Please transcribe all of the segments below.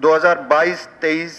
2022-23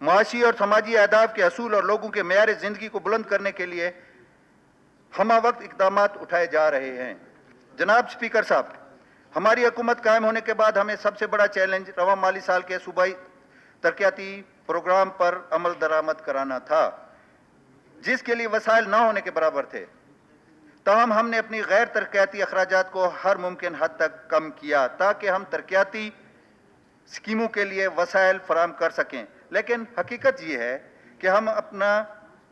معاشی اور سماجی اہداف کے حصول اور لوگوں کے معیار زندگی کو بلند کرنے کے لیے ہمہ وقت اقدامات اٹھائے جا رہے ہیں۔ جناب اسپیکر صاحب، ہماری حکومت قائم ہونے کے بعد ہمیں سب سے بڑا چیلنج رواں مالی سال کے صوبائی ترقیاتی پروگرام پر عمل درآمد کرانا تھا، جس کے لیے وسائل نہ ہونے کے برابر تھے۔ تاہم ہم نے اپنی غیر ترقیاتی اخراجات کو ہر ممکن حد تک کم کیا تاکہ ہم ترقیاتی اسکیموں کے لیے وسائل فراہم کر سکیں، لیکن حقیقت یہ ہے کہ ہم اپنا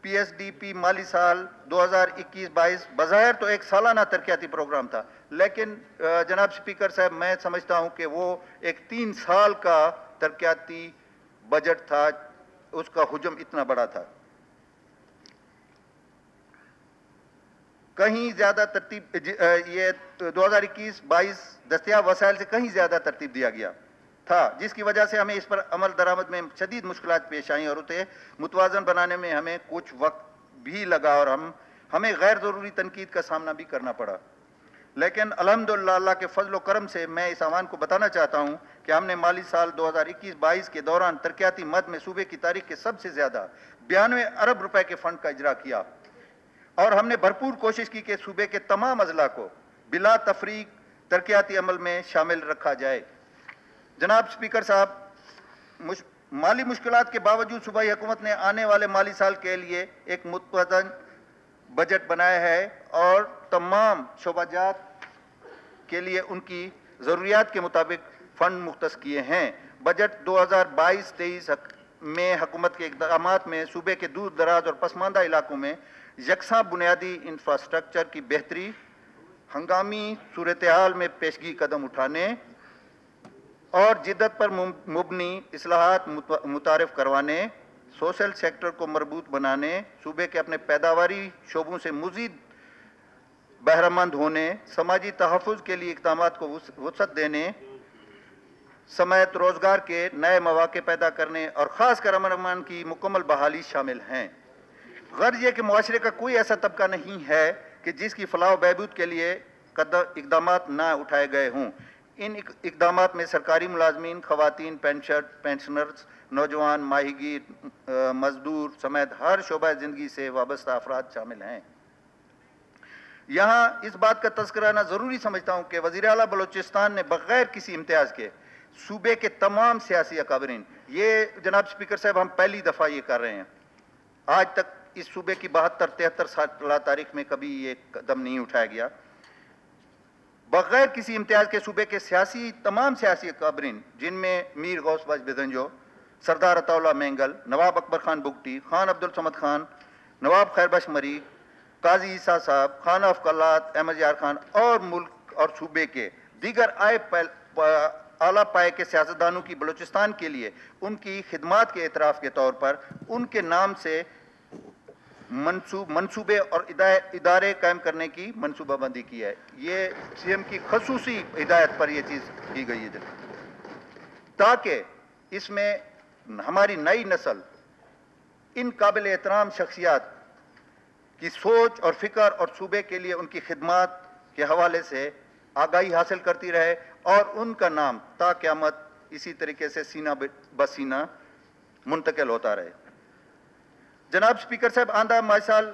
پی ایس ڈی پی مالی سال 2021-22 بظاہر تو ایک سالانہ ترقیاتی پروگرام تھا، لیکن جناب اسپیکر صاحب میں سمجھتا ہوں کہ وہ ایک 3 سال کا ترقیاتی بجٹ تھا، اس کا حجم اتنا بڑا تھا۔ کہیں زیادہ ترتیب یہ 2021-22 دستیاب وسائل سے کہیں زیادہ ترتیب دیا گیا تھا، جس کی وجہ سے ہمیں اس پر عمل درآمد میں شدید مشکلات پیش آئیں اور اسے متوازن بنانے میں ہمیں کچھ وقت بھی لگا اور ہمیں غیر ضروری تنقید کا سامنا بھی کرنا پڑا۔ لیکن الحمدللہ اللہ کے فضل و کرم سے میں اس عوام کو بتانا چاہتا ہوں کہ ہم نے مالی سال 2021-22 کے دوران ترقیاتی مد میں صوبے کی تاریخ کے سب سے زیادہ 92 ارب روپے کے فنڈ کا اجرا کیا، اور ہم نے بھرپور کوشش کی کہ صوبے کے تمام اضلاع کو بلا تفریق ترقیاتی عمل میں شامل رکھا جائے۔ جناب اسپیکر صاحب، مالی مشکلات کے باوجود صوبائی حکومت نے آنے والے مالی سال کے لیے ایک متوازن بجٹ بنایا ہے اور تمام شعبہ جات کے لیے ان کی ضروریات کے مطابق فنڈ مختص کیے ہیں۔ بجٹ 2022-23 میں حکومت کے اقدامات میں صوبے کے دور دراز اور پسماندہ علاقوں میں یکساں بنیادی انفراسٹرکچر کی بہتری، ہنگامی صورتحال میں پیشگی قدم اٹھانے اور جدت پر مبنی اصلاحات متعارف کروانے، سوشل سیکٹر کو مربوط بنانے، صوبے کے اپنے پیداواری شعبوں سے مزید بہرہ مند ہونے، سماجی تحفظ کے لیے اقدامات کو وسعت دینے سمیت روزگار کے نئے مواقع پیدا کرنے اور خاص کر امن امان کی مکمل بحالی شامل ہیں۔ غرض یہ کہ معاشرے کا کوئی ایسا طبقہ نہیں ہے کہ جس کی فلاح و بہبود کے لیے اقدامات نہ اٹھائے گئے ہوں۔ ان اقدامات میں سرکاری ملازمین، خواتین، پینشنرز، نوجوان، ماہی گیر، مزدور سمیت ہر شعبہ زندگی سے وابستہ افراد شامل ہیں۔ یہاں اس بات کا تذکرہ ضروری سمجھتا ہوں کہ وزیر اعلیٰ بلوچستان نے بغیر کسی امتیاز کے صوبے کے تمام سیاسی اکابرین، یہ جناب اسپیکر صاحب ہم پہلی دفعہ یہ کر رہے ہیں، آج تک اس صوبے کی 72-73 سالہ تاریخ میں کبھی یہ قدم نہیں اٹھایا گیا، بغیر کسی امتیاز کے صوبے کے تمام سیاسی اکابرین، جن میں میر غوث بخش بزنجو، سردار عطا اللہ مینگل، نواب اکبر خان بگٹی، خان عبدالصمد خان، نواب خیر بخش مری، قاضی عیسیٰ صاحب، خانہ افقلات احمد یار خان اور ملک اور صوبے کے دیگر اعلیٰ پائے کے سیاستدانوں کی بلوچستان کے لیے ان کی خدمات کے اعتراف کے طور پر ان کے نام سے منصوبے اور ادارے قائم کرنے کی منصوبہ بندی کی ہے۔ یہ سی ایم کی خصوصی ہدایت پر یہ چیز کی گئی ہے تاکہ اس میں ہماری نئی نسل ان قابل احترام شخصیات کی سوچ اور فکر اور صوبے کے لیے ان کی خدمات کے حوالے سے آگاہی حاصل کرتی رہے اور ان کا نام تا قیامت اسی طریقے سے سینہ بسینہ منتقل ہوتا رہے۔ جناب اسپیکر صاحب، آئندہ مالی سال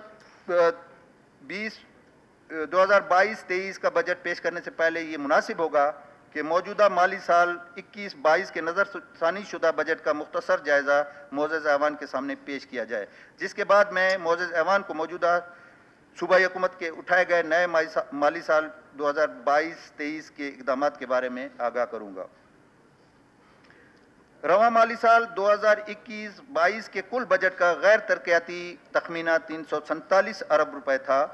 2022-23 کا بجٹ پیش کرنے سے پہلے یہ مناسب ہوگا کہ موجودہ مالی سال 21-22 کے نظر ثانی شدہ بجٹ کا مختصر جائزہ معزز ایوان کے سامنے پیش کیا جائے، جس کے بعد میں معزز ایوان کو موجودہ صوبائی حکومت کے اٹھائے گئے نئے مالی سال 2022-23 کے اقدامات کے بارے میں آگاہ کروں گا۔ رواں مالی سال 2021-22 کے کل بجٹ کا غیر ترقیاتی تخمینہ 347 ارب روپے تھا۔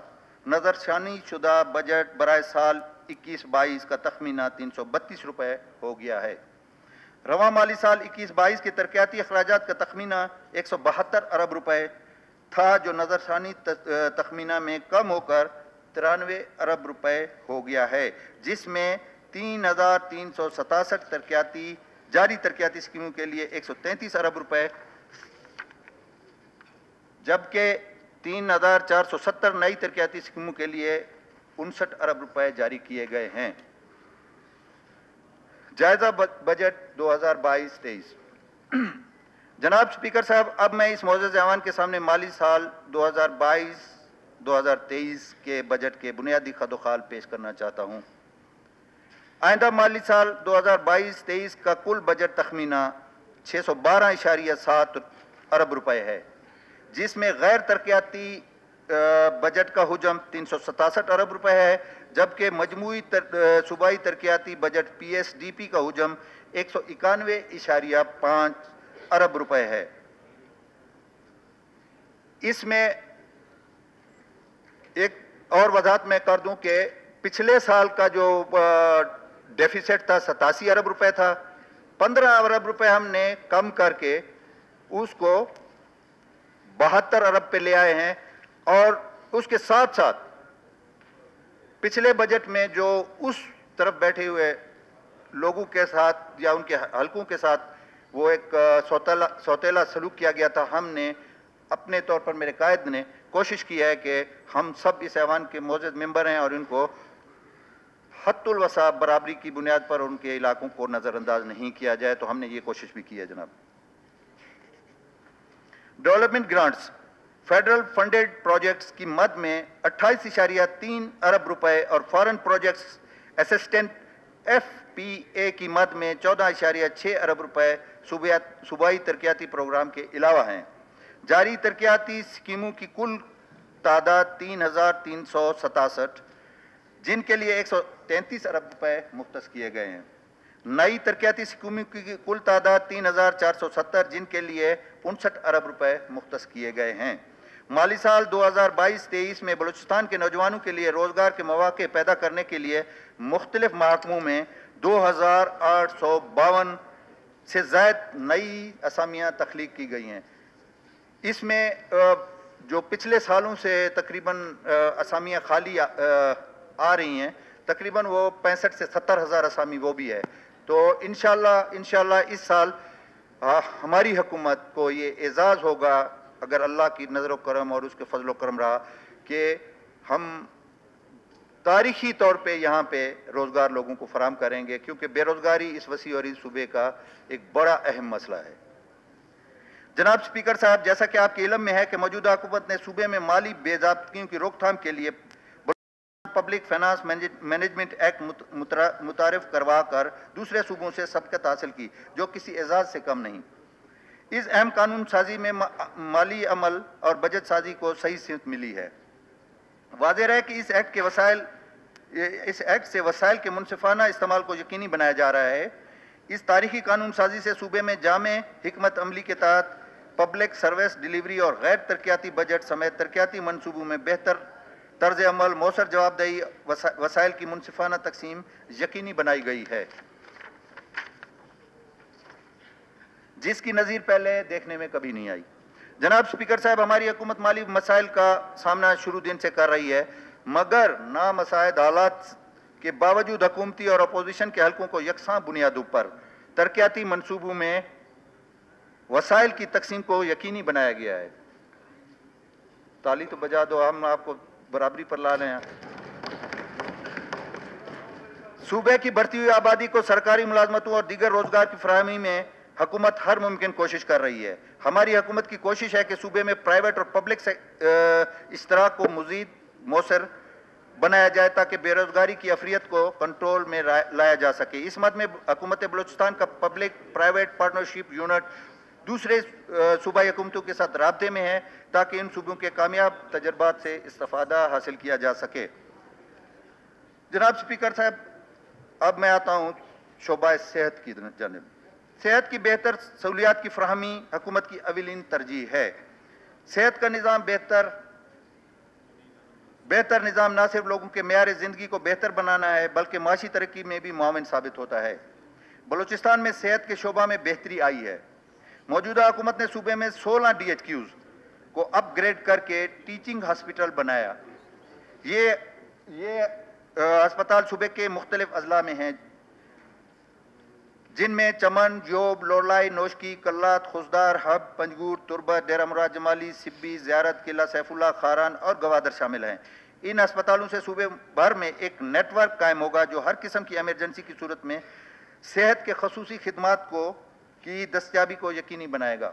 نظر ثانی شدہ بجٹ برائے سال 21-22 کا تخمینہ 332 روپے ہو گیا ہے۔ رواں مالی سال 21-22 کے ترقیاتی اخراجات کا تخمینہ 172 ارب روپے تھا، جو نظر ثانی تخمینہ میں کم ہو کر 93 ارب روپے ہو گیا ہے، جس میں 3367 جاری ترقیاتی اسکیموں کے لیے 133 ارب روپے جبکہ 3470 نئی ترقیاتی اسکیموں کے لیے 59 ارب روپے جاری کیے گئے ہیں۔ جائزہ بجٹ 2022-23 جناب اسپیکر صاحب، اب میں اس معزز ایوان کے سامنے مالی سال 2022-2023 کے بجٹ کے بنیادی خد و خال پیش کرنا چاہتا ہوں۔ آئندہ مالی سال 2022-23 کا کل بجٹ تخمینہ 612.7 ارب روپے ہے، جس میں غیر ترقیاتی بجٹ کا حجم 367 ارب روپے ہے، جبکہ مجموعی صوبائی ترقیاتی بجٹ PSDP کا حجم 191.5 ارب روپے ہے۔ اس میں ایک اور وضاحت میں کر دوں کہ پچھلے سال کا جو ڈیفیسٹ تھا 87 ارب روپے تھا، 15 ارب روپے ہم نے کم کر کے اس کو 72 ارب پہ لے آئے ہیں، اور اس کے ساتھ ساتھ پچھلے بجٹ میں جو اس طرف بیٹھے ہوئے لوگوں کے ساتھ یا ان کے حلقوں کے ساتھ وہ ایک سوتیلا سلوک کیا گیا تھا، ہم نے اپنے طور پر، میرے قائد نے کوشش کی ہے کہ ہم سب اس ایوان کے معزز ممبر ہیں اور ان کو حد الوسع برابری کی بنیاد پر ان کے علاقوں کو نظر انداز نہیں کیا جائے، تو ہم نے یہ کوشش بھی کی ہے جناب۔ Development grants federal funded projects کی مد میں 28.3 ارب روپے اور فارن پروجیکٹس اسسٹنٹ FPA کی مد میں 14.6 ارب روپے صوبائی ترقیاتی پروگرام کے علاوہ ہیں۔ جاری ترقیاتی سکیموں کی کل تعداد 3,367، جن کے لیے 133 ارب روپے مختص کیے گئے ہیں۔ نئی ترقیاتی سکیموں کی کل تعداد 3,470، جن کے لیے 59 ارب روپے مختص کیے گئے ہیں۔ مالی سال 2022-23 میں بلوچستان کے نوجوانوں کے لیے روزگار کے مواقع پیدا کرنے کے لیے مختلف محکموں میں 2,852 سے زائد نئی اسامیاں تخلیق کی گئی ہیں۔ اس میں جو پچھلے سالوں سے تقریباً اسامیاں خالی آ رہی ہیں، تقریباً وہ 65 سے 70 ہزار اسامی وہ بھی ہے۔ تو انشاءاللہ اس سال ہماری حکومت کو یہ اعزاز ہوگا، اگر اللہ کی نظر و کرم اور اس کے فضل و کرم رہا، کہ ہم تاریخی طور پہ یہاں پہ روزگار لوگوں کو فراہم کریں گے، کیونکہ بے روزگاری اس وسیع اور اس صوبے کا ایک بڑا اہم مسئلہ ہے۔ جناب اسپیکر صاحب، جیسا کہ آپ کے علم میں ہے کہ موجودہ حکومت نے صوبے میں مالی بے ضابطگیوں کی روک تھام کے لیے پبلک فائنانس مینجمنٹ ایکٹ متعارف کروا کر دوسرے صوبوں سے سبقت حاصل کی، جو کسی اعزاز سے کم نہیں۔ اس اہم قانون سازی میں مالی عمل اور بجٹ سازی کو صحیح سمت ملی ہے۔ واضح ہے کہ اس ایکٹ سے وسائل کے منصفانہ استعمال کو یقینی بنایا جا رہا ہے۔ اس تاریخی قانون سازی سے صوبے میں جامع حکمت عملی کے تحت پبلک سروس ڈیلیوری اور غیر ترقیاتی بجٹ سمیت ترقیاتی منصوبوں میں بہتر طرز عمل، مؤثر جواب دہی، وسائل کی منصفانہ تقسیم یقینی بنائی گئی ہے، جس کی نظیر پہلے دیکھنے میں کبھی نہیں آئی۔ جناب اسپیکر صاحب، ہماری حکومت مالی مسائل کا سامنا شروع دن سے کر رہی ہے، مگر نامساعد حالات کے باوجود حکومتی اور اپوزیشن کے حلقوں کو یکساں بنیادوں پر ترقیاتی منصوبوں میں وسائل کی تقسیم کو یقینی بنایا گیا ہے۔ تالی تو بجا دو، ہم آپ کو برابری پر لا رہے ہیں۔ صوبے کی بڑھتی ہوئی آبادی کو سرکاری ملازمتوں اور دیگر روزگار کی فراہمی میں حکومت ہر ممکن کوشش کر رہی ہے۔ ہماری حکومت کی کوشش ہے کہ صوبے میں پرائیویٹ اور پبلک اشتراک کو مزید مؤثر بنایا جائے تاکہ بے روزگاری کی افریت کو کنٹرول میں لایا جا سکے۔ اس مد میں حکومت بلوچستان کا پبلک پرائیویٹ پارٹنرشپ یونٹ دوسرے صوبائی حکومتوں کے ساتھ رابطے میں ہے تاکہ ان صوبوں کے کامیاب تجربات سے استفادہ حاصل کیا جا سکے۔ جناب اسپیکر صاحب، اب میں آتا ہوں شعبہ صحت کی جانب۔ صحت کی بہتر سہولیات کی فراہمی حکومت کی اولین ترجیح ہے۔ صحت کا نظام بہتر نظام نہ صرف لوگوں کے معیار زندگی کو بہتر بنانا ہے بلکہ معاشی ترقی میں بھی معاون ثابت ہوتا ہے۔ بلوچستان میں صحت کے شعبہ میں بہتری آئی ہے۔ موجودہ حکومت نے صوبے میں 16 DHQs کو اپ گریڈ کر کے ٹیچنگ ہاسپٹل بنایا۔ یہ ہسپتال صوبے کے مختلف اضلاع میں ہیں، جن میں چمن، جوب، لولائی، نوشکی، کلات، خوزدار، حب، پنجگور، تربت، ڈیرہ مراد جمالی، سبی، زیارت، قلعہ سیف اللہ، خاران اور گوادر شامل ہیں۔ ان ہسپتالوں سے صوبے بھر میں ایک نیٹ ورک قائم ہوگا جو ہر قسم کی ایمرجنسی کی صورت میں صحت کے خصوصی خدمات کی دستیابی کو یقینی بنائے گا۔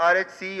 RHC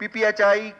PPHI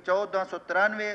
1493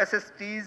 SSTs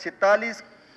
46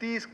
30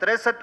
63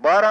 12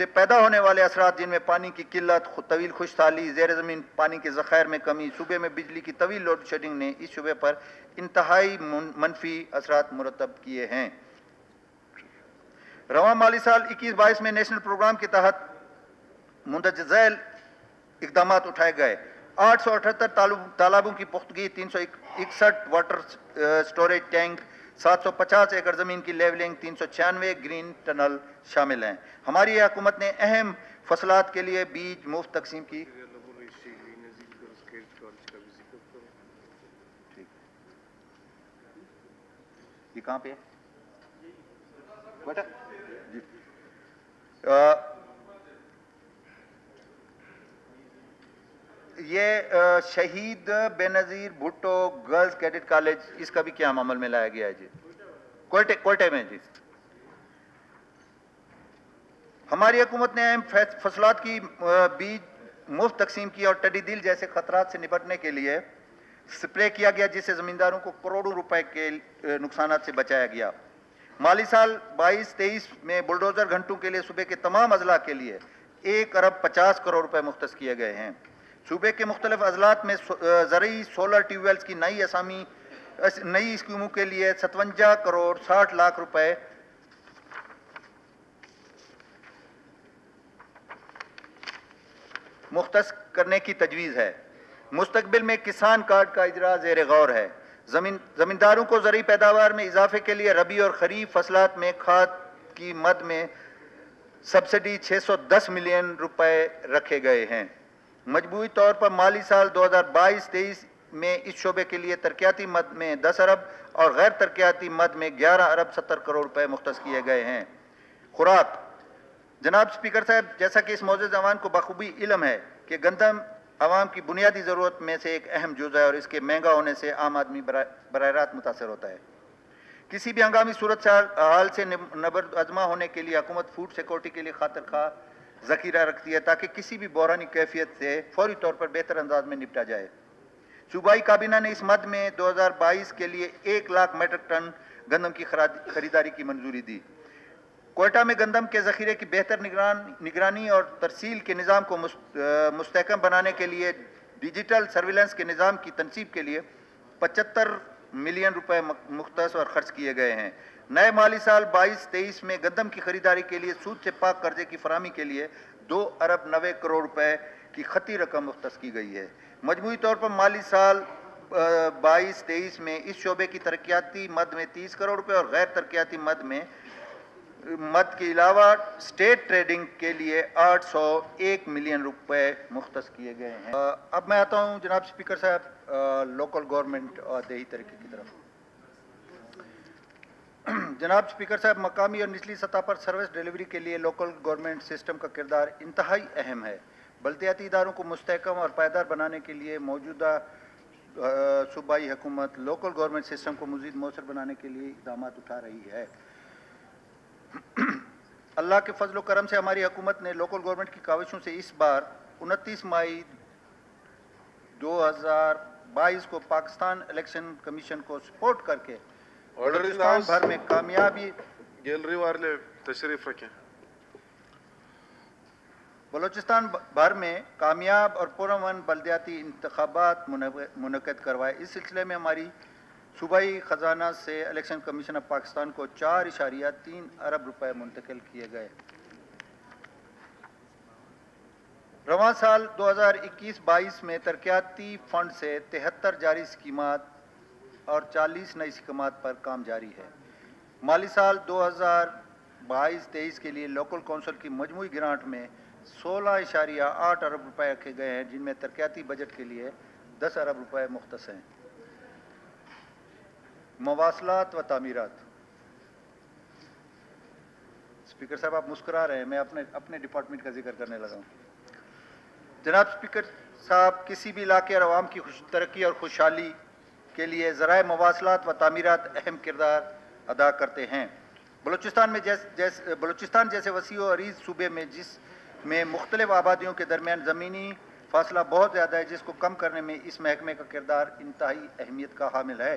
سے پیدا ہونے والے اثرات جن میں پانی کی قلت، طویل خشک سالی، زیر زمین پانی کے ذخائر میں کمی، صوبے میں بجلی کی طویل لوڈ شیڈنگ نے اس شعبے پر انتہائی منفی اثرات مرتب کیے ہیں۔ رواں مالی سال 21-22 میں نیشنل پروگرام کے تحت مندرجہ ذیل اقدامات اٹھائے گئے۔ 878 تالابوں کی پختگی، 361 واٹر سٹوریج ٹینک، 750 ایکڑ زمین کی لیولنگ، 396 گرین ٹنل شامل ہیں۔ ہماری حکومت نے اہم فصلات کے لیے بیج مفت تقسیم کی۔ یہ کہاں پہ ہے بیٹا؟ جی یہ شہید بے نظیر بھٹو گرلز کیڈٹ کالج، اس کا بھی کیا عمل میں لایا گیا ہے جی؟ کوئٹے میں جی۔ ہماری حکومت نے اہم فصلات کی بیج مفت تقسیم کی اور ٹڈی دل جیسے خطرات سے نپٹنے کے لیے سپرے کیا گیا، جس سے زمینداروں کو کروڑوں روپے کے نقصانات سے بچایا گیا۔ مالی سال 22-23 میں بلڈوزر گھنٹوں کے لیے صوبے کے تمام اضلاع کے لیے 1 ارب 50 کروڑ روپے مختص کیے گئے ہیں۔ صوبے کے مختلف اضلاع میں زرعی سولر ٹیوب ویلز کی نئی اسکیموں کے لیے 57 کروڑ 60 لاکھ روپے مختص کرنے کی تجویز ہے۔ مستقبل میں کسان کارڈ کا اجرا زیر غور ہے۔ زمینداروں کو زرعی پیداوار میں اضافے کے لیے ربی اور خریف فصلات میں کھاد کی مد میں سبسڈی 610 ملین روپے رکھے گئے ہیں۔ مجموعی طور پر مالی سال 2022-23 میں اس شعبے کے لیے ترقیاتی مد میں 10 ارب اور غیر ترقیاتی مد میں 11 ارب 70 کروڑ روپے مختص کیے گئے ہیں۔ خوراک۔ جناب اسپیکر صاحب، جیسا کہ اس معزز ایوان کو بخوبی علم ہے کہ گندم عوام کی بنیادی ضرورت میں سے ایک اہم جزء ہے اور اس کے مہنگا ہونے سے عام آدمی براہ راست متاثر ہوتا ہے۔ کسی بھی ہنگامی صورت حال سے نبرد ہونے کے لیے حکومت فوڈ سیکورٹی کے لیے خاطر خواہ ذخیرہ رکھتی ہے تاکہ کسی بھی بحرانی کیفیت سے فوری طور پر بہتر انداز میں نپٹا جائے۔ صوبائی کابینہ نے اس مد میں 2022 کے لیے 1 لاکھ میٹرک ٹن گندم کی خریداری کی منظوری دی۔ کوئٹہ میں گندم کے ذخیرے کی بہتر نگرانی اور ترسیل کے نظام کو مستحکم بنانے کے لیے ڈیجیٹل سرویلنس کے نظام کی تنصیب کے لیے 75 ملین روپے مختص اور خرچ کیے گئے ہیں۔ نئے مالی سال 22-23 میں گندم کی خریداری کے لیے سود سے پاک قرضے کی فراہمی کے لیے 2 ارب 90 کروڑ روپے کی خطی رقم مختص کی گئی ہے۔ مجموعی طور پر مالی سال 22-23 میں اس شعبے کی ترقیاتی مد میں 30 کروڑ روپے اور غیر ترقیاتی مد کے علاوہ اسٹیٹ ٹریڈنگ کے لیے 801 ملین روپے مختص کیے گئے ہیں۔ اب میں آتا ہوں جناب اسپیکر صاحب لوکل گورنمنٹ اور دیہی ترقی کی طرف۔ جناب اسپیکر صاحب، مقامی اور نچلی سطح پر سروس ڈیلیوری کے لیے لوکل گورنمنٹ سسٹم کا کردار انتہائی اہم ہے۔ بلدیاتی اداروں کو مستحکم اور پائیدار بنانے کے لیے موجودہ صوبائی حکومت لوکل گورنمنٹ سسٹم کو مزید مؤثر بنانے کے لیے اقدامات اٹھا رہی ہے۔ اللہ کے فضل و کرم سے ہماری حکومت نے لوکل گورنمنٹ کی کاوشوں سے اس بار 29 مئی 2022 کو پاکستان الیکشن کمیشن کو سپورٹ کر کے بلوچستان بھر میں کامیابی گیلری والے تشریف رکھیں۔ بلوچستان بھر میں کامیاب اور پرامن بلدیاتی انتخابات منعقد کروائے۔ اس سلسلے میں ہماری صوبائی خزانہ سے الیکشن کمیشن آف پاکستان کو 4.3 ارب روپے منتقل کیے گئے۔ رواں سال 2021-22 میں ترقیاتی فنڈ سے 73 جاری اسکیمات اور 40 نئی اسکیمات پر کام جاری ہے۔ مالی سال 2022-23 کے لیے لوکل کونسل کی مجموعی گرانٹ میں 16.8 ارب روپے رکھے گئے ہیں، جن میں ترقیاتی بجٹ کے لیے 10 ارب روپے مختص ہیں۔ مواصلات و تعمیرات۔ اسپیکر صاحب آپ مسکرا رہے ہیں، میں اپنے ڈپارٹمنٹ کا ذکر کرنے لگا ہوں۔ جناب اسپیکر صاحب، کسی بھی علاقے اور عوام کی ترقی اور خوشحالی کے لیے ذرائع مواصلات و تعمیرات اہم کردار ادا کرتے ہیں۔ بلوچستان جیسے وسیع و عریض صوبے میں جس میں مختلف آبادیوں کے درمیان زمینی فاصلہ بہت زیادہ ہے، جس کو کم کرنے میں اس محکمے کا کردار انتہائی اہمیت کا حامل ہے۔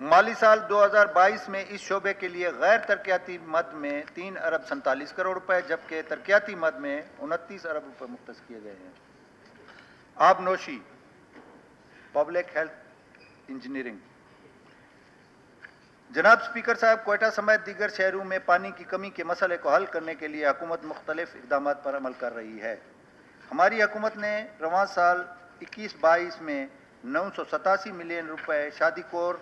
مالی سال 2022 میں اس شعبے کے لیے غیر ترقیاتی مد میں 3 ارب 47 کروڑ روپے جبکہ ترقیاتی مد میں 29 ارب روپے مختص کیے گئے ہیں۔ آب نوشی، پبلک ہیلتھ انجینئرنگ۔ جناب اسپیکر صاحب، کوئٹہ سمیت دیگر شہروں میں پانی کی کمی کے مسئلے کو حل کرنے کے لیے حکومت مختلف اقدامات پر عمل کر رہی ہے۔ ہماری حکومت نے رواں سال 21-22 میں 987 ملین روپے شادی کور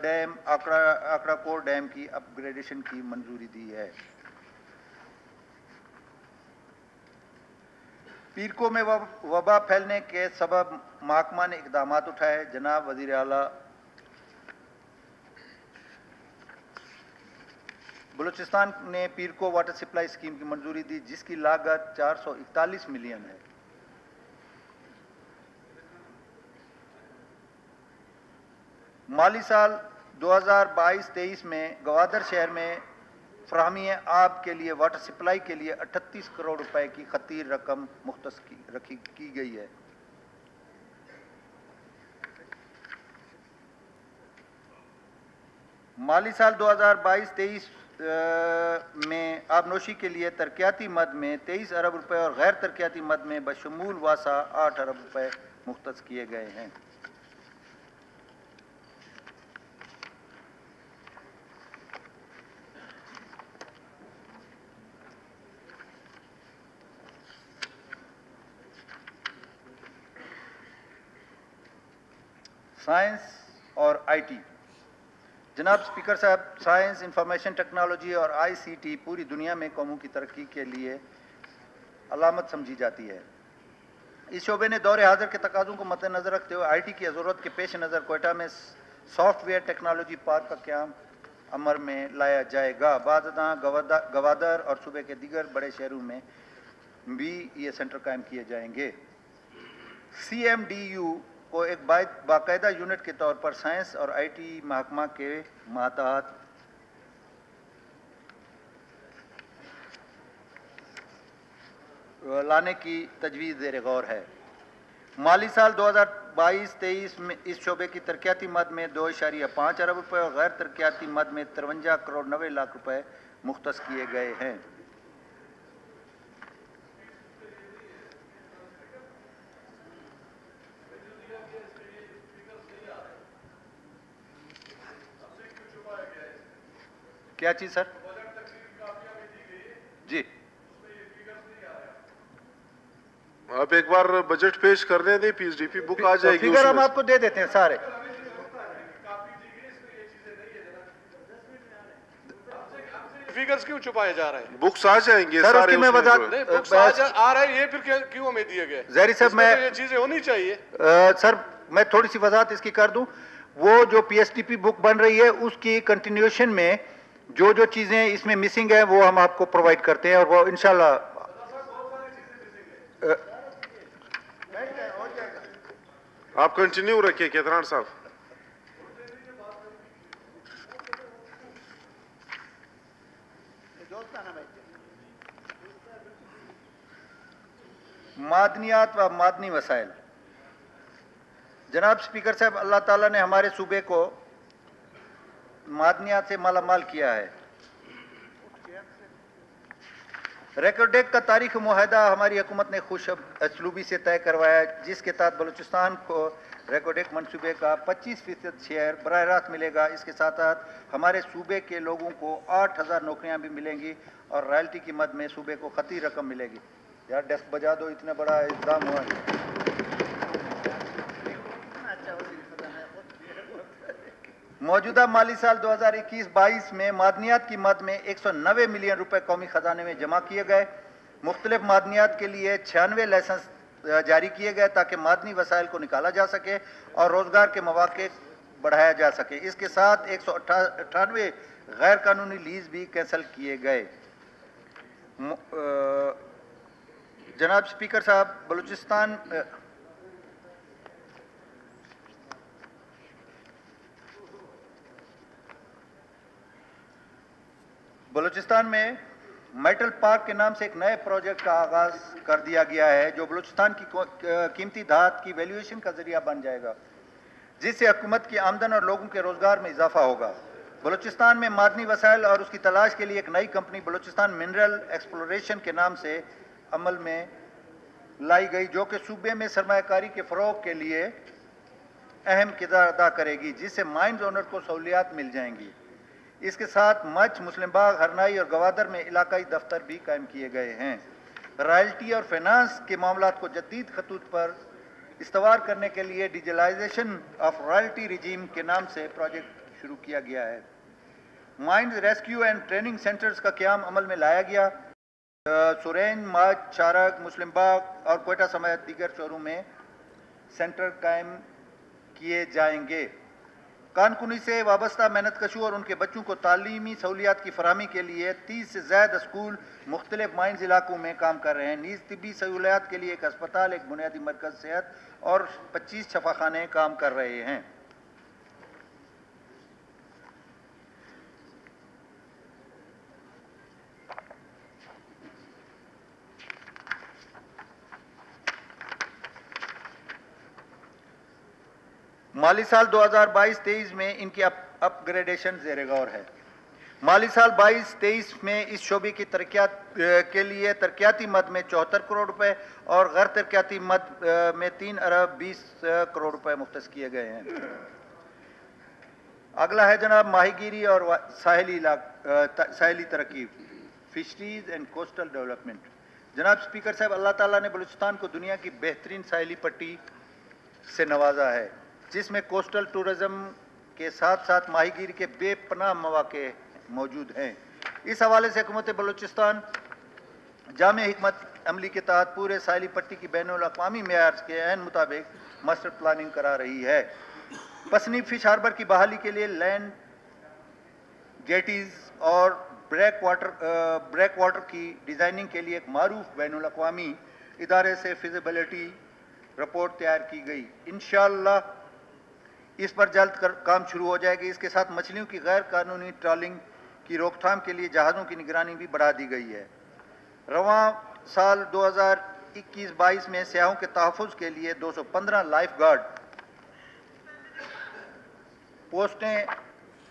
ڈیم آکڑا کور ڈیم کی اپ گریڈیشن کی منظوری دی ہے۔ پیرکو میں وبا پھیلنے کے سبب محکمہ نے اقدامات اٹھائے۔ جناب وزیر اعلیٰ، بلوچستان نے پیرکو واٹر سپلائی اسکیم کی منظوری دی جس کی لاگت 441 ملین ہے۔ مالی سال 2022-23 میں گوادر شہر میں فراہمی آب کے لیے واٹر سپلائی کے لیے 38 کروڑ روپے کی خطیر رقم مختص کی گئی ہے۔ مالی سال 2022-23 میں آبنوشی کے لیے ترقیاتی مد میں 23 ارب روپے اور غیر ترقیاتی مد میں بشمول واسا 8 ارب روپے مختص کیے گئے ہیں۔ سائنس اور آئی ٹی۔ جناب اسپیکر صاحب، سائنس، انفارمیشن ٹیکنالوجی اور آئی سی ٹی پوری دنیا میں قوموں کی ترقی کے لیے علامت سمجھی جاتی ہے۔ اس شعبے نے دور حاضر کے تقاضوں کو مد نظر رکھتے ہوئے آئی ٹی کی ضرورت کے پیش نظر کوئٹہ میں سافٹ ویئر ٹیکنالوجی پارک کا قیام عمل میں لایا جائے گا۔ بعد ازاں گوادر اور صوبے کے دیگر بڑے شہروں میں بھی یہ سینٹر قائم کیے جائیں گے۔ سی ایم ڈی یو کو ایک باقاعدہ یونٹ کے طور پر سائنس اور آئی ٹی محکمہ کے ماتحت لانے کی تجویز زیر غور ہے۔ مالی سال 2022-23 میں اس شعبے کی ترقیاتی مد میں 2.5 ارب روپے اور غیر ترقیاتی مد میں 53 کروڑ 90 لاکھ روپے مختص کیے گئے ہیں۔ کیا چیز سر؟ جی آپ ایک بار بجٹ پیش کر دیں، پی ایس ڈی پی بک آ جائے گی، فگر ہم آپ کو دے دیتے ہیں سارے۔ فیگرز کیوں چھپائے جا رہے ہیں؟ بکس آ جائیں گے سر، اس کی میں بکس آ رہے ہیں، یہ پھر کیوں ہمیں دیے گئے؟ زہری صاحب، میں یہ چیزیں ہونی چاہیے۔ سر میں تھوڑی سی وضاحت اس کی کر دوں۔ وہ جو پی ایس ٹی پی بک بن رہی ہے اس کی کنٹینیوشن میں جو چیزیں اس میں مسنگ ہیں وہ ہم آپ کو پرووائڈ کرتے ہیں، اور وہ انشاءاللہ آپ کنٹینیو رکھیں کیتران صاحب۔ معدنیات و معدنی وسائل۔ جناب اسپیکر صاحب، اللہ تعالیٰ نے ہمارے صوبے کو معدنیات سے مالا مال کیا ہے۔ ریکارڈیک کا تاریخ معاہدہ ہماری حکومت نے خوش اسلوبی سے طے کروایا جس کے تحت بلوچستان کو ریکارڈیک منصوبے کا 25% شیئر براہ راست ملے گا۔ اس کے ساتھ ہمارے صوبے کے لوگوں کو 8000 نوکریاں بھی ملیں گی اور رائلٹی کی مد میں صوبے کو خطیر رقم ملے گی۔ یار ڈیسک بجا دو، اتنا بڑا اقدام ہوا ہے۔ موجودہ مالی سال 2021-22 میں معدنیات کی مد میں 190 ملین روپے قومی خزانے میں جمع کیے گئے۔ مختلف معدنیات کے لیے 96 لائسنس جاری کیے گئے تاکہ معدنی وسائل کو نکالا جا سکے اور روزگار کے مواقع بڑھایا جا سکے۔ اس کے ساتھ 198 غیر قانونی لیز بھی کینسل کیے گئے۔ جناب اسپیکر صاحب، بلوچستان میں میٹل پارک کے نام سے ایک نئے پروجیکٹ کا آغاز کر دیا گیا ہے جو بلوچستان کی قیمتی دھات کی ویلیویشن کا ذریعہ بن جائے گا۔ جس سے حکومت کی آمدن اور لوگوں کے روزگار میں اضافہ ہوگا۔ بلوچستان میں معدنی وسائل اور اس کی تلاش کے لیے ایک نئی کمپنی بلوچستان منرل ایکسپلوریشن کے نام سے عمل میں لائی گئی، جو کہ صوبے میں سرمایہ کاری کے فروغ کے لیے اہم کردار ادا کرے گی، جس سے مائنز اونر کو سہولیات مل جائیں گی۔ اس کے ساتھ مچھ، مسلم باغ، ہرنائی اور گوادر میں علاقائی دفتر بھی قائم کیے گئے ہیں۔ رائلٹی اور فائنانس کے معاملات کو جدید خطوط پر استوار کرنے کے لیے ڈیجیٹلائزیشن آف رائلٹی رجیم کے نام سے پروجیکٹ شروع کیا گیا ہے۔ Mines rescue and training centres کا قیام عمل میں لایا گیا۔ سورین، ماج، چارگ، مسلم باغ اور کوئٹہ سمیت دیگر شہروں میں سینٹر قائم کیے جائیں گے۔ کانکنی سے وابستہ محنت کشوں اور ان کے بچوں کو تعلیمی سہولیات کی فراہمی کے لیے 30 سے زائد اسکول مختلف مائنز علاقوں میں کام کر رہے ہیں۔ نیز طبی سہولیات کے لیے ایک اسپتال، ایک بنیادی مرکز صحت اور 25 شفاخانے کام کر رہے ہیں۔ مالی سال 2022-23 میں ان کی اپ گریڈیشن زیر غور ہے۔ مالی سال 22-23 میں اس شعبے کی ترقیات کے لیے ترقیاتی مد میں 74 کروڑ روپے اور غیر ترقیاتی مد میں 3 ارب 20 کروڑ روپے مختص کیے گئے ہیں۔ اگلا ہے جناب ماہی گیری اور ساحلی ترقی، فشریز اینڈ کوسٹل ڈیولپمنٹ۔ جناب اسپیکر صاحب، اللہ تعالیٰ نے بلوچستان کو دنیا کی بہترین ساحلی پٹی سے نوازا ہے، جس میں کوسٹل ٹورزم کے ساتھ ساتھ ماہی گیری کے بے پناہ مواقع موجود ہیں۔ اس حوالے سے حکومت بلوچستان جامع حکمت عملی کے تحت پورے ساحلی پٹی کی بین الاقوامی معیار کے عین مطابق ماسٹر پلاننگ کرا رہی ہے۔ پسنی فش ہاربر کی بحالی کے لیے لینڈ گیٹیز اور بریک واٹر کی ڈیزائننگ کے لیے ایک معروف بین الاقوامی ادارے سے فیزیبلٹی رپورٹ تیار کی گئی۔ انشاءاللہ اس پر جلد کام شروع ہو جائے گی۔ اس کے ساتھ مچھلیوں کی غیر قانونی ٹرالنگ کی روک تھام کے لیے جہازوں کی نگرانی بھی بڑھا دی گئی ہے۔ رواں سال 2021-22 میں سیاحوں کے تحفظ کے لیے 215 لائف گارڈ پوسٹیں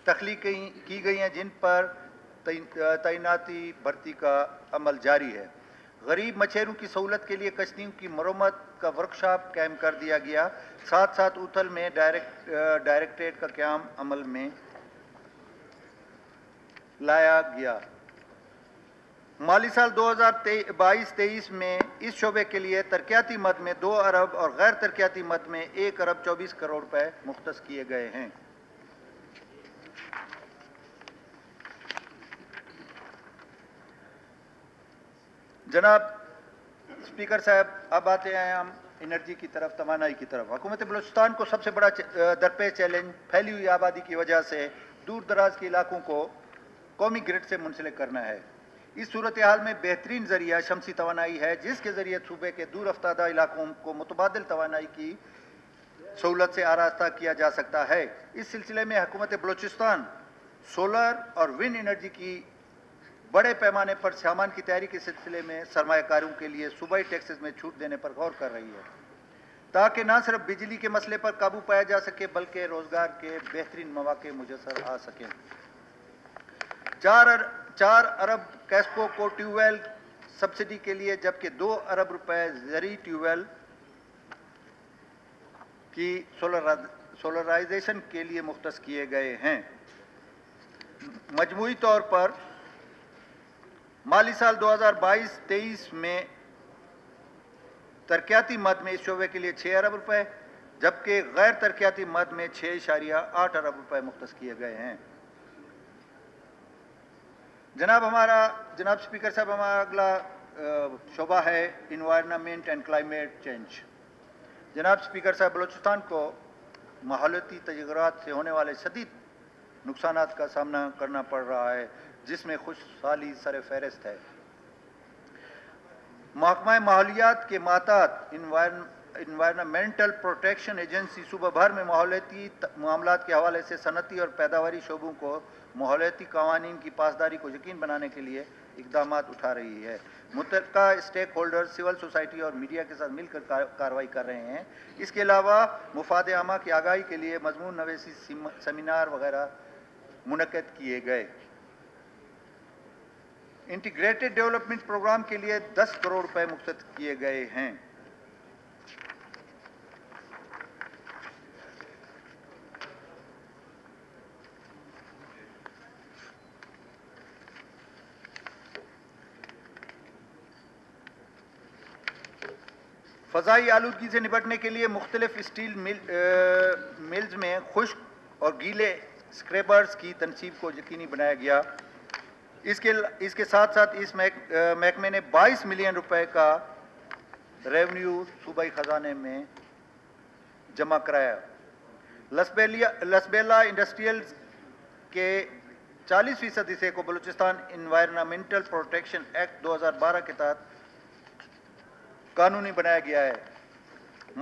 تخلیق کی گئی ہیں، جن پر تعیناتی بھرتی کا عمل جاری ہے۔ غریب مچھیروں کی سہولت کے لیے کشتیوں کی مرمت کا ورکشاپ قائم کر دیا گیا۔ ساتھ ساتھ اوتھل میں ڈائریکٹریٹ کا قیام عمل میں لایا گیا۔ مالی سال 2022-23 میں اس شعبے کے لیے ترقیاتی مد میں 2 ارب اور غیر ترقیاتی مد میں 1 ارب 24 کروڑ روپے مختص کیے گئے ہیں۔ جناب اسپیکر صاحب، اب آتے ہیں ہم انرجی کی طرف، توانائی کی طرف۔ حکومت بلوچستان کو سب سے بڑا درپیش چیلنج پھیلی ہوئی آبادی کی وجہ سے دور دراز کے علاقوں کو قومی گرڈ سے منسلک کرنا ہے۔ اس صورتحال میں بہترین ذریعہ شمسی توانائی ہے، جس کے ذریعے صوبے کے دور افتادہ علاقوں کو متبادل توانائی کی سہولت سے آراستہ کیا جا سکتا ہے۔ اس سلسلے میں حکومت بلوچستان سولر اور ونڈ انرجی کی بڑے پیمانے پر سامان کی تیاری کے سلسلے میں سرمایہ کاروں کے لیے صوبائی ٹیکسز میں چھوٹ دینے پر غور کر رہی ہے، تاکہ نہ صرف بجلی کے مسئلے پر قابو پایا جا سکے بلکہ روزگار کے بہترین مواقع میسر آ سکیں۔ 4 ارب کیسکو کو ٹیوب ویل سبسڈی کے لیے، جبکہ 2 ارب روپے زرعی ٹیوب ویل کی سولرائزیشن کے لیے مختص کیے گئے ہیں۔ مجموعی طور پر مالی سال 2022-23 میں ترقیاتی مد میں اس شعبے کے لیے 6 ارب روپے جبکہ غیر ترقیاتی مد میں 6.8 ارب روپے مختص کیے گئے ہیں۔ جناب اسپیکر صاحب، ہمارا اگلا شعبہ ہے انوائرنمنٹ اینڈ کلائمیٹ چینج۔ جناب اسپیکر صاحب، بلوچستان کو ماحولیاتی تغیرات سے ہونے والے شدید نقصانات کا سامنا کرنا پڑ رہا ہے، جس میں خشک سالی سر فہرست ہے۔ محکمہ ماحولیات کے ماتحت انوائرمنٹل پروٹیکشن ایجنسی صوبہ بھر میں ماحولیاتی معاملات کے حوالے سے صنعتی اور پیداواری شعبوں کو ماحولیاتی قوانین کی پاسداری کو یقین بنانے کے لیے اقدامات اٹھا رہی ہے۔ متعلقہ اسٹیک ہولڈر سول سوسائٹی اور میڈیا کے ساتھ مل کر کارروائی کر رہے ہیں۔ اس کے علاوہ مفاد عامہ کی آگاہی کے لیے مضمون نویسی سیمینار وغیرہ منعقد کیے گئے۔ انٹیگریٹڈ ڈیولپمنٹ پروگرام کے لیے 10 کروڑ روپے مختص کیے گئے ہیں۔ فضائی آلودگی سے نپٹنے کے لیے مختلف اسٹیل ملز میں خشک اور گیلے اسکریپرز کی تنصیب کو یقینی بنایا گیا۔ اس کے ساتھ ساتھ اس محکمے نے 22 ملین روپے کا ریونیو صوبائی خزانے میں جمع کرایا۔ لسبیلا انڈسٹریل کے 40% حصے کو بلوچستان انوائرمنٹل پروٹیکشن ایکٹ 2012 کے تحت قانونی بنایا گیا ہے۔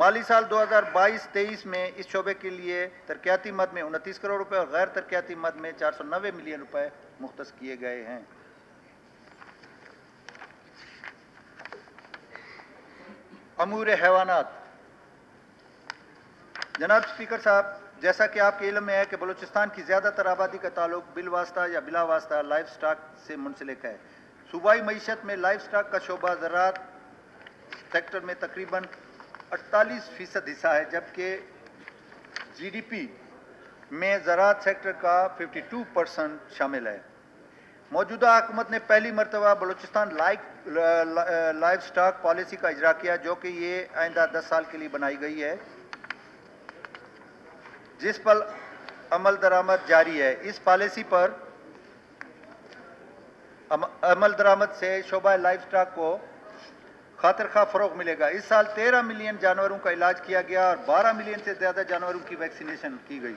مالی سال 2022-23 میں اس شعبے کے لیے ترقیاتی مد میں 29 کروڑ روپے اور غیر ترقیاتی مد میں 490 ملین روپے مختص کیے گئے ہیں۔ امور حیوانات۔ جناب اسپیکر صاحب، جیسا کہ آپ کے علم میں ہے کہ بلوچستان کی زیادہ تر آبادی کا تعلق بالواسطہ یا بلا واسطہ لائف سٹاک سے منسلک ہے۔ صوبائی معیشت میں لائف سٹاک کا شعبہ زراعت سیکٹر میں تقریباً 48% حصہ ہے، جبکہ جی ڈی پی میں زراعت سیکٹر کا 52% شامل ہے۔ موجودہ حکومت نے پہلی مرتبہ بلوچستان لائف سٹاک پالیسی کا اجرا کیا، جو کہ یہ آئندہ 10 سال کے لیے بنائی گئی ہے، جس پر عمل درآمد جاری ہے۔ اس پالیسی پر عمل درآمد سے شعبہ لائف سٹاک کو خاطر خواہ فروغ ملے گا۔ اس سال 13 ملین جانوروں کا علاج کیا گیا اور 12 ملین سے زیادہ جانوروں کی ویکسینیشن کی گئی۔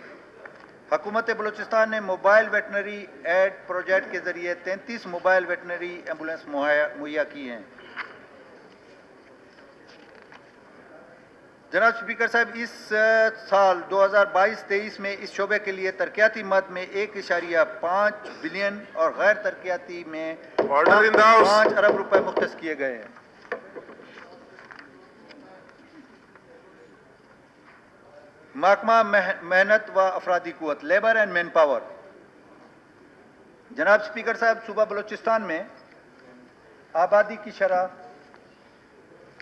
حکومت بلوچستان نے موبائل ویٹنری ایڈ پروجیکٹ کے ذریعے 33 موبائل ویٹنری ایمبولینس مہیا کی ہیں۔ جناب اسپیکر صاحب، اس سال 2022-23 میں اس شعبے کے لیے ترقیاتی مد میں 1.5 بلین اور غیر ترقیاتی میں 5 ارب روپے مختص کیے گئے ہیں۔ محکمہ محنت و افرادی قوت، لیبر اینڈ مین پاور۔ جناب اسپیکر صاحب، صوبہ بلوچستان میں آبادی کی شرح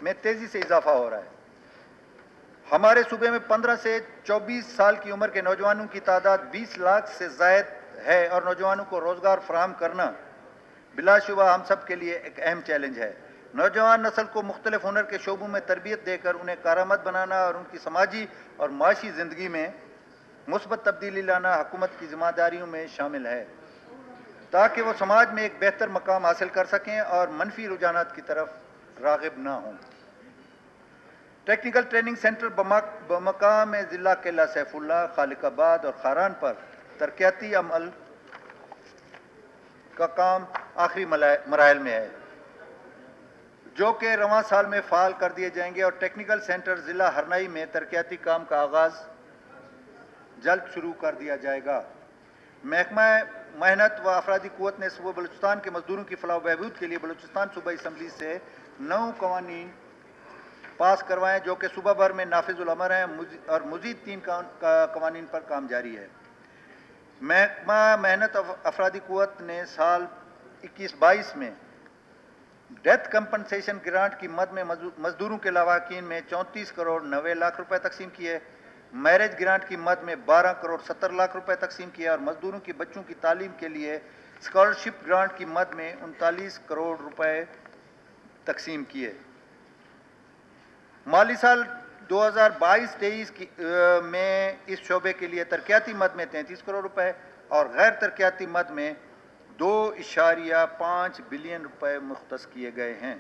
میں تیزی سے اضافہ ہو رہا ہے۔ ہمارے صوبے میں 15 سے 24 سال کی عمر کے نوجوانوں کی تعداد 20 لاکھ سے زائد ہے اور نوجوانوں کو روزگار فراہم کرنا بلا شبہ ہم سب کے لیے ایک اہم چیلنج ہے۔ نوجوان نسل کو مختلف ہنر کے شعبوں میں تربیت دے کر انہیں کارآمد بنانا اور ان کی سماجی اور معاشی زندگی میں مثبت تبدیلی لانا حکومت کی ذمہ داریوں میں شامل ہے، تاکہ وہ سماج میں ایک بہتر مقام حاصل کر سکیں اور منفی رجحانات کی طرف راغب نہ ہوں۔ ٹیکنیکل ٹریننگ سینٹر بمقام ضلع قلعہ سیف اللہ، خالق آباد اور خاران پر ترقیاتی عمل کا کام آخری مراحل میں ہے، جو کہ رواں سال میں فعال کر دیے جائیں گے، اور ٹیکنیکل سینٹر ضلع ہرنائی میں ترقیاتی کام کا آغاز جلد شروع کر دیا جائے گا۔ محکمہ محنت و افرادی قوت نے صوبہ بلوچستان کے مزدوروں کی فلاح و بہبود کے لیے بلوچستان صوبائی اسمبلی سے 9 قوانین پاس کروائے، جو کہ صوبہ بھر میں نافذ العمل ہیں، اور مزید 3 قوانین پر کام جاری ہے۔ محکمہ محنت افرادی قوت نے سال 21-22 میں ڈیتھ کمپنسیشن گرانٹ کی مد میں مزدوروں کے لواحقین میں 34 کروڑ 90 لاکھ روپے تقسیم کیے، میرج گرانٹ کی مد میں 12 کروڑ 70 لاکھ روپے تقسیم کیے، اور مزدوروں کی بچوں کی تعلیم کے لیے اسکالرشپ گرانٹ کی مد میں 39 کروڑ روپے تقسیم کیے۔ مالی سال 2022-23 میں اس شعبے کے لیے ترقیاتی مد میں 33 کروڑ روپے اور غیر ترقیاتی مد میں 2.5 بلین روپے مختص کیے گئے ہیں۔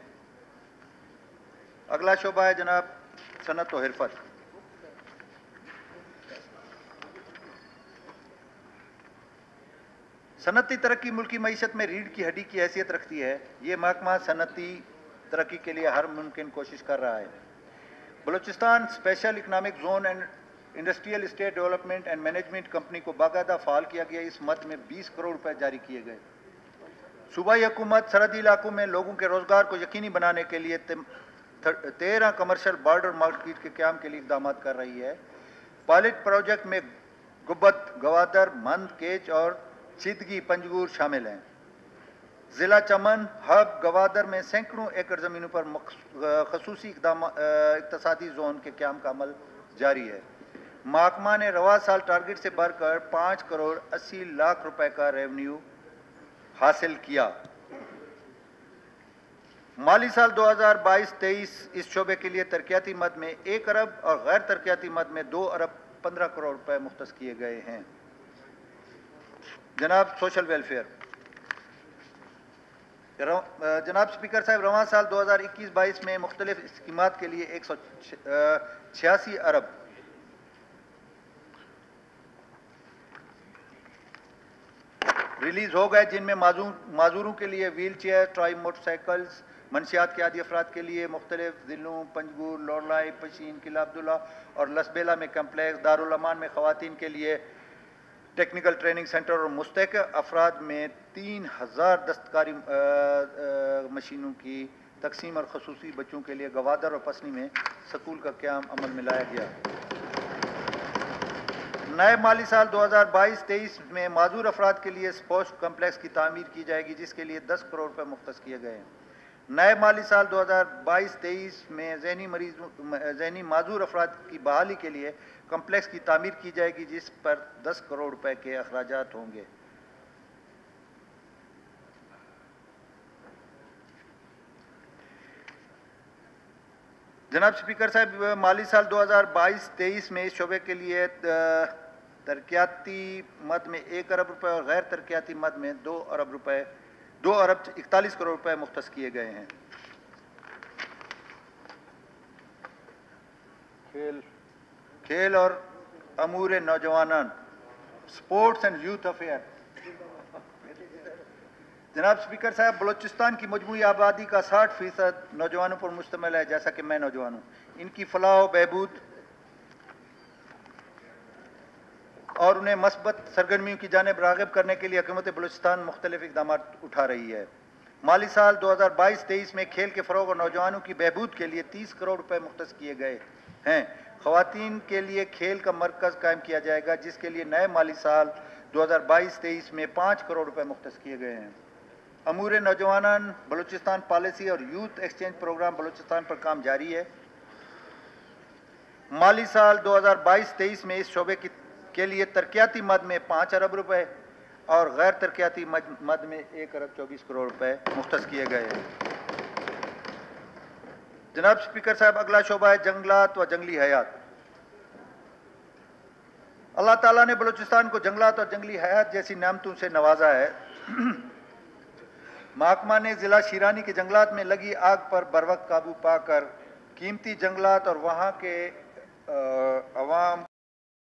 اگلا شعبہ ہے جناب صنعت و حرفت۔ صنعتی ترقی ملکی معیشت میں ریڑھ کی ہڈی کی حیثیت رکھتی ہے۔ یہ محکمہ صنعتی ترقی کے لیے ہر ممکن کوشش کر رہا ہے۔ Balochistan special economic zone and industrial estate development and management company کو باقاعدہ فعال کیا گیا. اس مد میں 20 کروڑ روپے جاری کیے گئے. صوبائی حکومت سرحدی علاقوں میں لوگوں کے روزگار کو یقینی بنانے کے لیے 13 کمرشل بارڈر مارکیٹ کے قیام کے لیے اقدامات کر رہی ہے. پائلٹ پروجیکٹ میں گبت، گوادر، مند، کیچ اور چیدگی پنجگور شامل ہیں. ضلع چمن ہب گوادر میں سینکڑوں ایکڑ زمینوں پر خصوصی اقتصادی زون کے قیام کا عمل جاری ہے. محکمہ نے رواں سال ٹارگٹ سے بڑھ کر 5 کروڑ 80 لاکھ روپے کا ریونیو حاصل کیا. مالی سال 2022-23 اس شعبے کے لیے ترقیاتی مد میں 1 ارب اور غیر ترقیاتی مد میں 2 ارب 15 کروڑ روپے مختص کیے گئے ہیں. جناب سوشل ویلفیئر. جناب اسپیکر صاحب، رواں سال 2021-22 میں مختلف اسکیمات کے لیے 186 ارب ریلیز ہو گئے، جن میں معذوروں کے لیے wheel chair, try motor cycles, منشیات کے عادی افراد کے لیے مختلف ضلعوں پنجگور، لوڑلائی، پشین، قلعہ عبداللہ اور لسبیلا میں کمپلیکس، دارالامان میں خواتین کے لیے ٹیکنیکل ٹریننگ سینٹر اور مستحق افراد میں 3000 دستکاری مشینوں کی تقسیم اور خصوصی بچوں کے لیے گوادر اور پسنی میں سکول کا قیام عمل میں لایا گیا. نئے مالی سال 2022-23 میں معذور افراد کے لیے اسپورٹس کمپلیکس کی تعمیر کی جائے گی، جس کے لیے 10 کروڑ روپے مختص کیے گئے ہیں. نئے مالی سال 2022-23 میں ذہنی معذور افراد کی بحالی کے لیے کمپلیکس کی تعمیر کی جائے گی، جس پر 10 کروڑ روپے کے اخراجات ہوں گے. جناب اسپیکر صاحب، مالی سال 2022-23 میں اس شعبے کے لیے ترقیاتی مد میں 1 ارب روپے اور غیر ترقیاتی مد میں 2 ارب 41 کروڑ روپے مختص کیے گئے ہیں. کھیل اور امور نوجوانان، سپورٹس اینڈ یوتھ افیئر. جناب اسپیکر صاحب، بلوچستان کی مجموعی آبادی کا 60% نوجوانوں پر مشتمل ہے، جیسا کہ میں نوجوان ہوں. ان کی فلاح و بہبود اور انہیں مثبت سرگرمیوں کی جانب راغب کرنے کے لیے حکومت بلوچستان مختلف اقدامات اٹھا رہی ہے. مالی سال 2022-23 میں کھیل کے فروغ اور نوجوانوں کی بہبود کے لیے 30 کروڑ روپے مختص کیے گئے ہیں. خواتین کے لیے کھیل کا مرکز قائم کیا جائے گا، جس کے لیے نئے مالی سال 2022-23 میں 5 کروڑ روپے مختص کیے گئے ہیں. امور نوجوانان بلوچستان پالیسی اور یوتھ ایکسچینج پروگرام بلوچستان پر کام جاری ہے. مالی سال 2022-23 میں اس شعبے کے لیے ترقیاتی مد میں 5 ارب روپے اور غیر ترقیاتی مد میں 1 ارب 24 کروڑ روپے مختص کیے گئے ہیں. جناب اسپیکر صاحب، اگلا شعبہ ہے جنگلات و جنگلی حیات. اللہ تعالیٰ نے بلوچستان کو جنگلات اور جنگلی حیات جیسی نعمتوں سے نوازا ہے. محکمہ نے ضلع شیرانی کے جنگلات میں لگی آگ پر بروقت قابو پا کر قیمتی جنگلات اور وہاں کے عوام